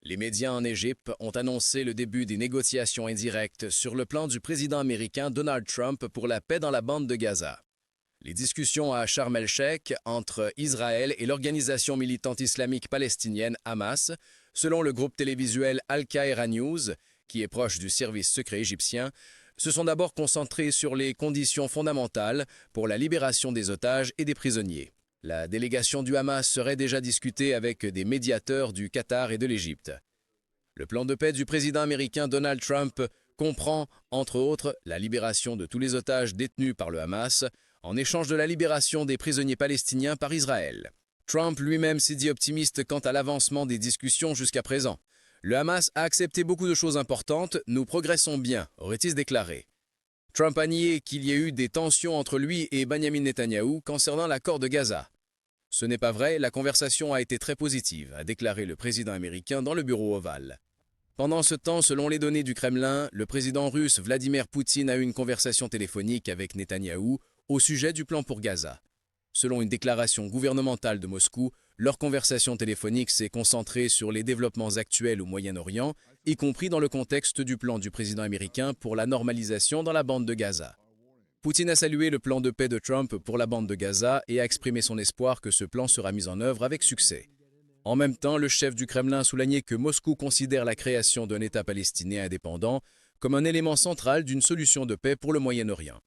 Les médias en Égypte ont annoncé le début des négociations indirectes sur le plan du président américain Donald Trump pour la paix dans la bande de Gaza. Les discussions à Sharm el-Sheikh entre Israël et l'organisation militante islamique palestinienne Hamas, selon le groupe télévisuel Al-Qahira News, qui est proche du service secret égyptien, se sont d'abord concentrées sur les conditions fondamentales pour la libération des otages et des prisonniers. La délégation du Hamas serait déjà discutée avec des médiateurs du Qatar et de l'Égypte. Le plan de paix du président américain Donald Trump comprend, entre autres, la libération de tous les otages détenus par le Hamas, en échange de la libération des prisonniers palestiniens par Israël. Trump lui-même s'est dit optimiste quant à l'avancement des discussions jusqu'à présent. Le Hamas a accepté beaucoup de choses importantes, nous progressons bien, aurait-il déclaré. Trump a nié qu'il y ait eu des tensions entre lui et Benjamin Netanyahou concernant l'accord de Gaza. Ce n'est pas vrai, la conversation a été très positive, a déclaré le président américain dans le bureau ovale. Pendant ce temps, selon les données du Kremlin, le président russe Vladimir Poutine a eu une conversation téléphonique avec Netanyahou au sujet du plan pour Gaza. Selon une déclaration gouvernementale de Moscou, leur conversation téléphonique s'est concentrée sur les développements actuels au Moyen-Orient, y compris dans le contexte du plan du président américain pour la normalisation dans la bande de Gaza. Poutine a salué le plan de paix de Trump pour la bande de Gaza et a exprimé son espoir que ce plan sera mis en œuvre avec succès. En même temps, le chef du Kremlin a souligné que Moscou considère la création d'un État palestinien indépendant comme un élément central d'une solution de paix pour le Moyen-Orient.